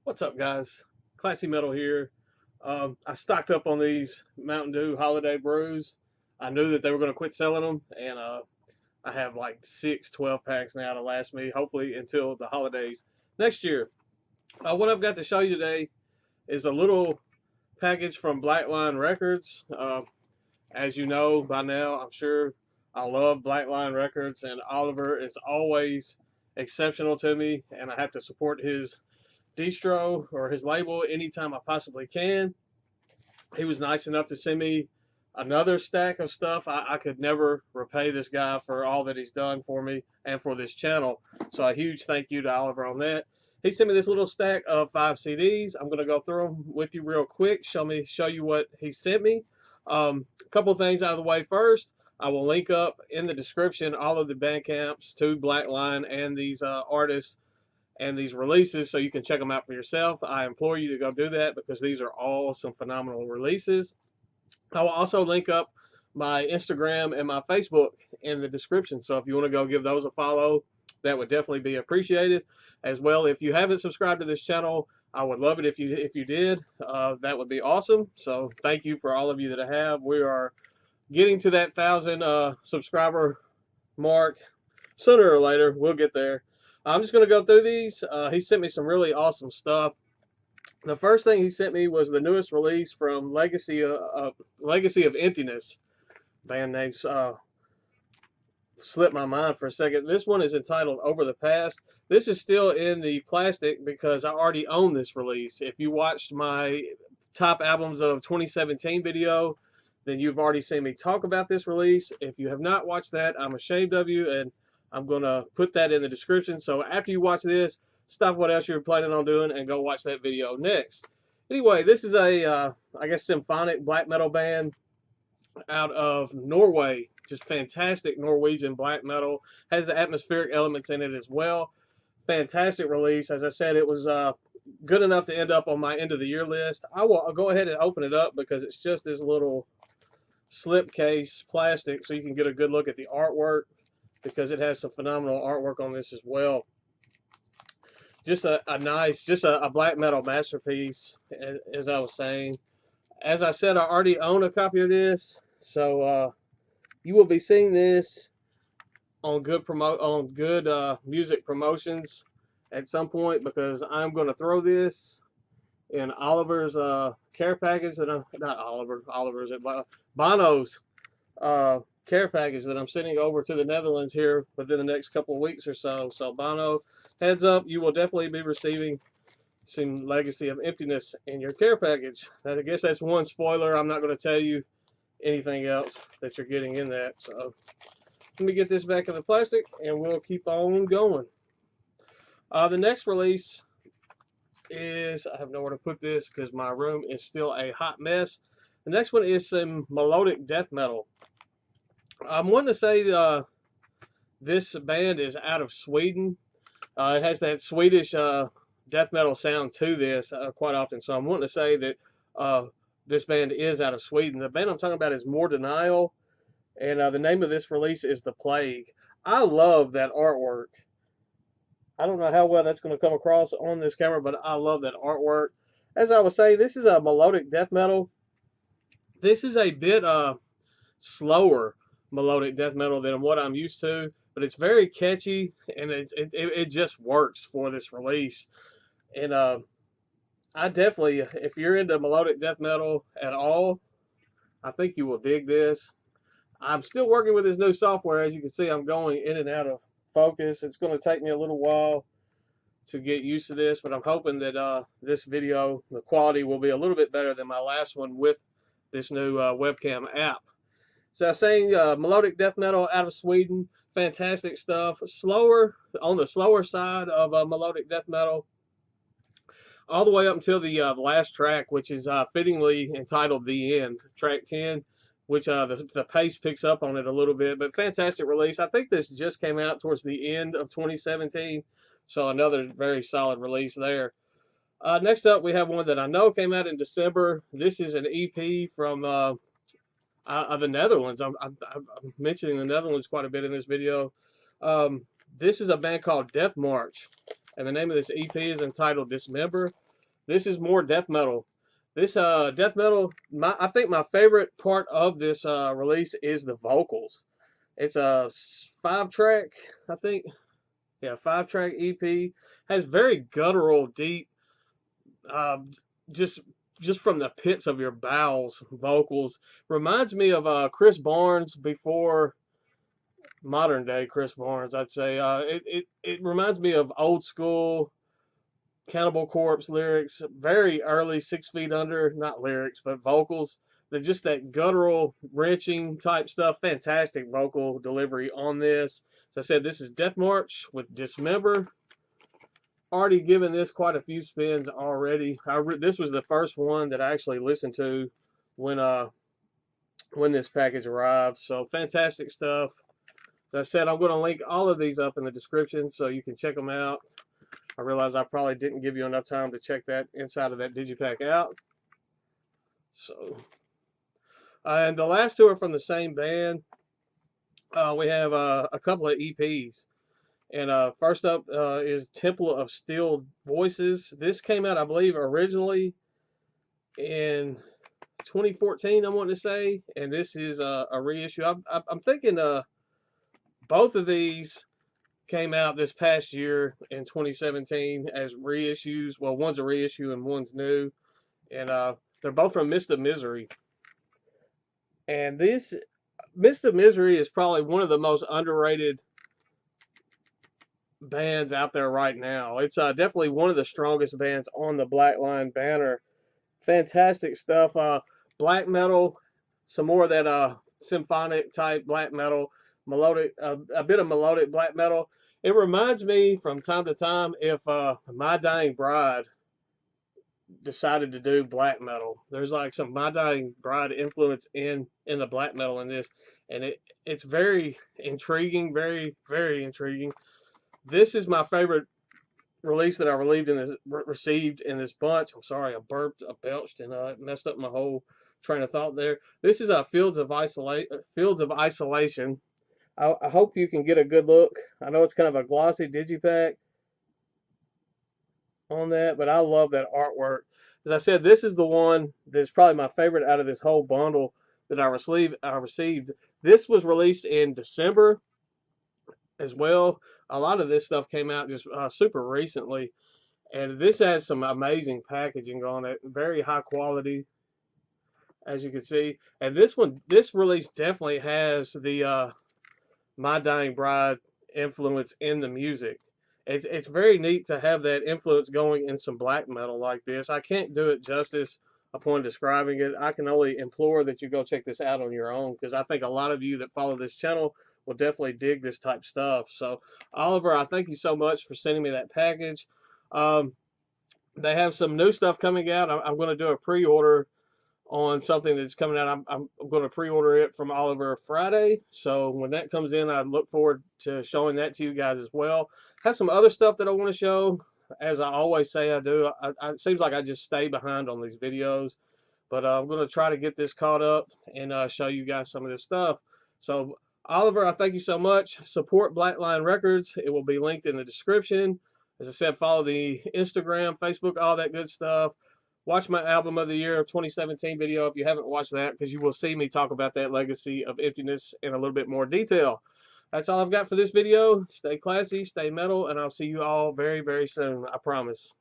What's up, guys? Classy Metal here. I stocked up on these Mountain Dew Holiday Brews. I knew that they were going to quit selling them, and I have like 12 packs now to last me, hopefully, until the holidays next year. What I've got to show you today is a little package from Blackline Records. As you know by now, I'm sure I love Blackline Records, and Oliver is always exceptional to me, and I have to support his distro or his label anytime I possibly can. He was nice enough to send me another stack of stuff. I could never repay this guy for all that he's done for me and for this channel. So a huge thank you to Oliver on that. He sent me this little stack of 5 CDs. I'm going to go through them with you real quick. Show you what he sent me. A couple things out of the way first. I will link up in the description all of the Bandcamps to Blackline and these artists and these releases so you can check them out for yourself. I implore you to go do that because these are all some phenomenal releases. I will also link up my Instagram and my Facebook in the description. So if you want to go give those a follow, that would definitely be appreciated. As well, if you haven't subscribed to this channel, I would love it if you did. That would be awesome. So thank you for all of you that have. We are getting to that 1,000 subscriber mark. Sooner or later, we'll get there. I'm just going to go through these. He sent me some really awesome stuff. The first thing he sent me was the newest release from Legacy of Emptiness. Band names slipped my mind for a second. This one is entitled Over the Past. This is still in the plastic because I already own this release. If you watched my top albums of 2017 video, then you've already seen me talk about this release. If you have not watched that, I'm ashamed of you, and I'm going to put that in the description. So after you watch this, stop what else you're planning on doing and go watch that video next. Anyway, this is a, I guess, symphonic black metal band out of Norway. Just fantastic Norwegian black metal. Has the atmospheric elements in it as well. Fantastic release. As I said, it was good enough to end up on my end of the year list. I'll go ahead and open it up because it's just this little slipcase plastic so you can get a good look at the artwork, because it has some phenomenal artwork on this as well. Just a nice, just a black metal masterpiece, as I was saying. As I said, I already own a copy of this, so you will be seeing this on good music promotions at some point, because I'm going to throw this in Oliver's care package that I'm not Oliver's at Bono's care package that I'm sending over to the Netherlands here within the next couple of weeks or so. So Bono, heads up, you will definitely be receiving some Legacy of Emptiness in your care package. I guess that's one spoiler. I'm not going to tell you anything else that you're getting in that. So let me get this back in the plastic and we'll keep on going. The next release is, I have nowhere to put this because my room is still a hot mess. The next one is some melodic death metal. I'm wanting to say this band is out of Sweden. It has that Swedish death metal sound to this quite often. So I'm wanting to say that this band is out of Sweden. The band I'm talking about is Mordenial, and the name of this release is The Plague. I love that artwork. I don't know how well that's going to come across on this camera, but I love that artwork. As I was saying, this is a melodic death metal. This is a bit slower melodic death metal than what I'm used to, but it's very catchy, and it just works for this release. And I definitely, if you're into melodic death metal at all, I think you will dig this. I'm still working with this new software. As you can see, I'm going in and out of focus. It's going to take me a little while to get used to this, but I'm hoping that this video, the quality will be a little bit better than my last one with this new webcam app. So I'm saying melodic death metal out of Sweden, fantastic stuff. Slower, on the slower side of melodic death metal, all the way up until the last track, which is fittingly entitled The End, track 10, which the pace picks up on it a little bit, but fantastic release. I think this just came out towards the end of 2017, so another very solid release there. Next up, we have one that I know came out in December. This is an EP from the Netherlands. I'm mentioning the Netherlands quite a bit in this video. This is a band called Deathmarch, and the name of this EP is entitled Dismember. This is more death metal. This death metal, I think my favorite part of this release is the vocals. It's a 5-track, I think. Yeah, 5-track EP. Has very guttural, deep, uh, just just from the pits of your bowels vocals. Reminds me of Chris Barnes before modern day Chris Barnes, I'd say. It reminds me of old school Cannibal Corpse lyrics, very early 6 Feet Under, not lyrics, but vocals. They're just that guttural, wrenching type stuff. Fantastic vocal delivery on this. As I said, this is Deathmarch with Dismember. Already given this quite a few spins already. This was the first one that I actually listened to when this package arrived. So fantastic stuff. As I said, I'm going to link all of these up in the description so you can check them out. I realize I probably didn't give you enough time to check that inside of that digipack out. So, and the last two are from the same band. We have a couple of EPs. And first up is Temple of Steel Voices. This came out, I believe, originally in 2014, I want to say. And this is a reissue. I'm thinking both of these came out this past year in 2017 as reissues. Well, one's a reissue and one's new. And they're both from Mist of Misery. And this Mist of Misery is probably one of the most underrated bands out there right now. It's definitely one of the strongest bands on the Blackline banner. Fantastic stuff. Black metal, some more of that symphonic type black metal, melodic, a bit of melodic black metal. It reminds me from time to time if My Dying Bride decided to do black metal. There's like some My Dying Bride influence in the black metal in this, and it's very intriguing, very very intriguing. This is my favorite release that I received in this bunch. I'm sorry, I burped, I belched, and it messed up my whole train of thought there. This is Fields of Isolation. I hope you can get a good look. I know it's kind of a glossy digipack on that, but I love that artwork. As I said, this is the one that's probably my favorite out of this whole bundle that I received. This was released in December as well. A lot of this stuff came out just super recently, and this has some amazing packaging on it, very high quality, as you can see. And this release definitely has the My Dying Bride influence in the music. It's very neat to have that influence going in some black metal like this. I can't do it justice upon describing it. I can only implore that you go check this out on your own, because I think a lot of you that follow this channel will definitely dig this type stuff. So, Oliver, I thank you so much for sending me that package. They have some new stuff coming out. I'm going to do a pre-order on something that's coming out. I'm going to pre-order it from Oliver Friday. So when that comes in, I look forward to showing that to you guys as well. Have some other stuff that I want to show. As I always say I do, it seems like I just stay behind on these videos. But I'm going to try to get this caught up and show you guys some of this stuff. So, Oliver, I thank you so much. Support Blackline Records. It will be linked in the description. As I said, follow the Instagram, Facebook, all that good stuff. Watch my Album of the Year of 2017 video if you haven't watched that, because you will see me talk about that Legacy of Emptiness in a little bit more detail. That's all I've got for this video. Stay classy, stay metal, and I'll see you all very, very soon. I promise.